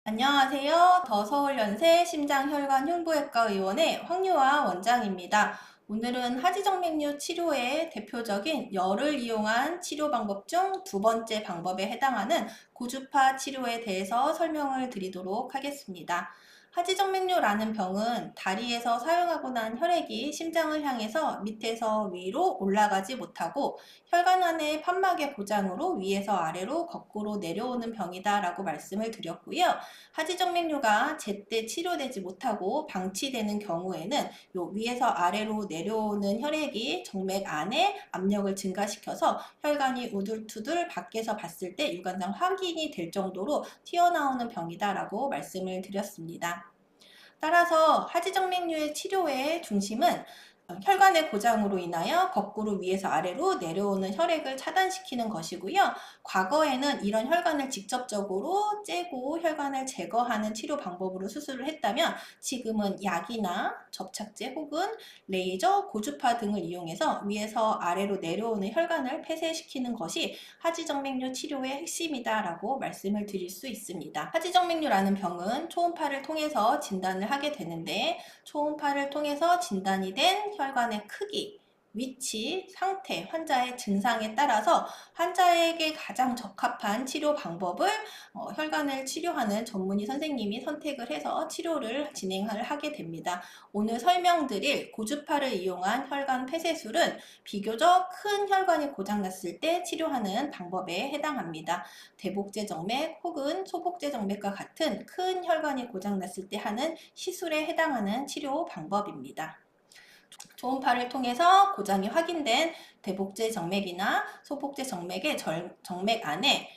안녕하세요. 더 서울연세 심장혈관흉부외과 의원의 황유아 원장입니다. 오늘은 하지정맥류 치료의 대표적인 열을 이용한 치료 방법 중 두 번째 방법에 해당하는 고주파 치료에 대해서 설명을 드리도록 하겠습니다. 하지정맥류라는 병은 다리에서 사용하고 난 혈액이 심장을 향해서 밑에서 위로 올라가지 못하고 혈관 안의 판막의 고장으로 위에서 아래로 거꾸로 내려오는 병이다라고 말씀을 드렸고요. 하지정맥류가 제때 치료되지 못하고 방치되는 경우에는 요 위에서 아래로 내려오는 혈액이 정맥 안에 압력을 증가시켜서 혈관이 우둘투둘 밖에서 봤을 때 육안상 확인이 될 정도로 튀어나오는 병이다라고 말씀을 드렸습니다. 따라서 하지정맥류의 치료의 중심은 혈관의 고장으로 인하여 거꾸로 위에서 아래로 내려오는 혈액을 차단시키는 것이고요. 과거에는 이런 혈관을 직접적으로 째고 혈관을 제거하는 치료 방법으로 수술을 했다면 지금은 약이나 접착제 혹은 레이저, 고주파 등을 이용해서 위에서 아래로 내려오는 혈관을 폐쇄시키는 것이 하지정맥류 치료의 핵심이다라고 말씀을 드릴 수 있습니다. 하지정맥류라는 병은 초음파를 통해서 진단을 하게 되는데 초음파를 통해서 진단이 된 혈관의 크기, 위치, 상태, 환자의 증상에 따라서 환자에게 가장 적합한 치료 방법을 혈관을 치료하는 전문의 선생님이 선택을 해서 치료를 진행을 하게 됩니다. 오늘 설명드릴 고주파를 이용한 혈관 폐쇄술은 비교적 큰 혈관이 고장났을 때 치료하는 방법에 해당합니다. 대복제 정맥 혹은 소복제 정맥과 같은 큰 혈관이 고장났을 때 하는 시술에 해당하는 치료 방법입니다. 초음파를 통해서 고장이 확인된 대복제 정맥이나 소복제 정맥의 정맥 안에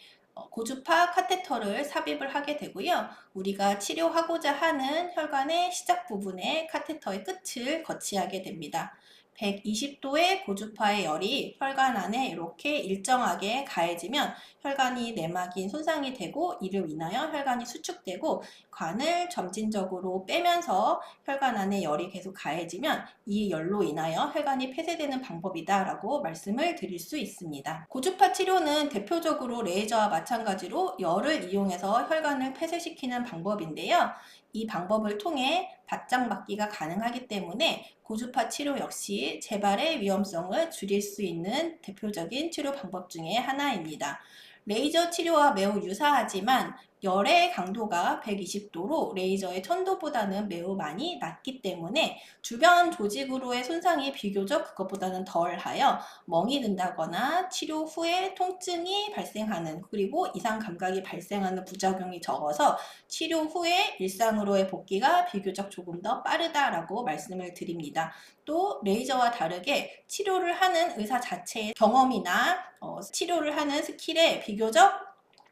고주파 카테터를 삽입을 하게 되고요. 우리가 치료하고자 하는 혈관의 시작 부분에 카테터의 끝을 거치하게 됩니다. 120도의 고주파의 열이 혈관 안에 이렇게 일정하게 가해지면 혈관이 내막인 손상이 되고 이를 인하여 혈관이 수축되고 관을 점진적으로 빼면서 혈관 안에 열이 계속 가해지면 이 열로 인하여 혈관이 폐쇄되는 방법이다라고 말씀을 드릴 수 있습니다. 고주파 치료는 대표적으로 레이저와 마찬가지로 열을 이용해서 혈관을 폐쇄시키는 방법인데요. 이 방법을 통해 바짝맞기가 가능하기 때문에 고주파 치료 역시 재발의 위험성을 줄일 수 있는 대표적인 치료 방법 중에 하나입니다. 레이저 치료와 매우 유사하지만 열의 강도가 120도로 레이저의 1000도보다는 매우 많이 낮기 때문에 주변 조직으로의 손상이 비교적 그것보다는 덜하여 멍이 든다거나 치료 후에 통증이 발생하는 그리고 이상 감각이 발생하는 부작용이 적어서 치료 후에 일상으로의 복귀가 비교적 조금 더 빠르다라고 말씀을 드립니다. 또 레이저와 다르게 치료를 하는 의사 자체의 경험이나 치료를 하는 스킬에 비교적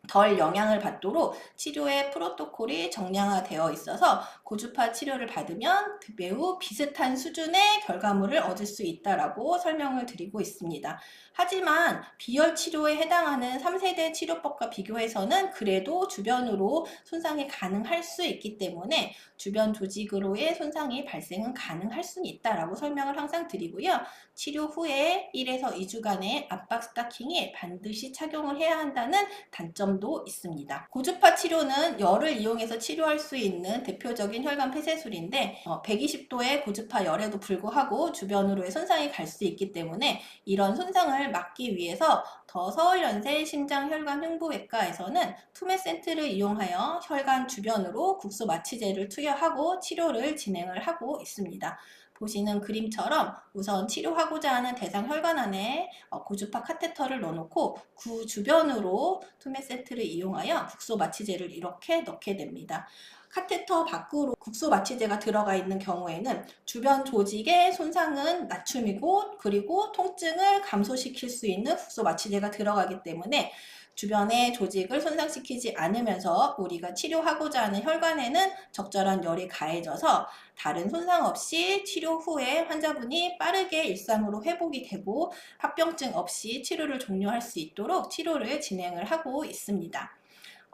덜 영향을 받도록 치료의 프로토콜이 정량화되어 있어서 고주파 치료를 받으면 매우 비슷한 수준의 결과물을 얻을 수 있다라고 설명을 드리고 있습니다. 하지만 비열 치료에 해당하는 3세대 치료법과 비교해서는 그래도 주변으로 손상이 가능할 수 있기 때문에 주변 조직으로의 손상이 발생은 가능할 수는 있다라고 설명을 항상 드리고요. 치료 후에 1에서 2주간의 압박 스타킹에 반드시 착용을 해야 한다는 단점도 있습니다. 고주파 치료는 열을 이용해서 치료할 수 있는 대표적인 혈관 폐쇄술인데 120도의 고주파 열에도 불구하고 주변으로의 손상이 갈 수 있기 때문에 이런 손상을 막기 위해서 더 서울연세 심장혈관흉부외과에서는 투메센트를 이용하여 혈관 주변으로 국소 마취제를 투여하고 치료를 진행을 하고 있습니다. 보시는 그림처럼 우선 치료하고자 하는 대상 혈관 안에 고주파 카테터를 넣어놓고 그 주변으로 투메센트를 이용하여 국소 마취제를 이렇게 넣게 됩니다. 카테터 밖으로 국소 마취제가 들어가 있는 경우에는 주변 조직의 손상은 낮춤이고 그리고 통증을 감소시킬 수 있는 국소 마취제가 들어가기 때문에 주변의 조직을 손상시키지 않으면서 우리가 치료하고자 하는 혈관에는 적절한 열이 가해져서 다른 손상 없이 치료 후에 환자분이 빠르게 일상으로 회복이 되고 합병증 없이 치료를 종료할 수 있도록 치료를 진행을 하고 있습니다.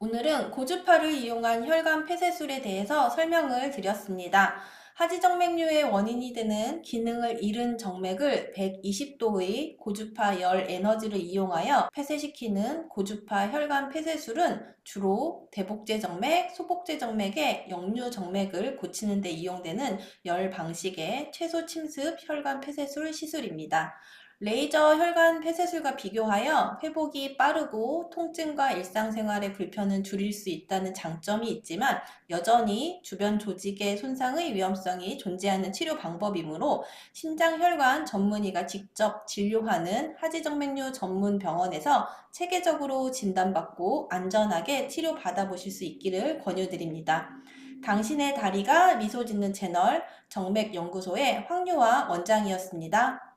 오늘은 고주파를 이용한 혈관 폐쇄술에 대해서 설명을 드렸습니다. 하지정맥류의 원인이 되는 기능을 잃은 정맥을 120도의 고주파 열 에너지를 이용하여 폐쇄시키는 고주파 혈관 폐쇄술은 주로 대복제 정맥, 소복제 정맥의 역류 정맥을 고치는 데 이용되는 열 방식의 최소 침습 혈관 폐쇄술 시술입니다. 레이저 혈관 폐쇄술과 비교하여 회복이 빠르고 통증과 일상생활의 불편은 줄일 수 있다는 장점이 있지만 여전히 주변 조직의 손상의 위험성이 존재하는 치료 방법이므로 심장혈관 전문의가 직접 진료하는 하지정맥류 전문 병원에서 체계적으로 진단받고 안전하게 치료받아 보실 수 있기를 권유드립니다. 당신의 다리가 미소 짓는 채널 정맥연구소의 황유화 원장이었습니다.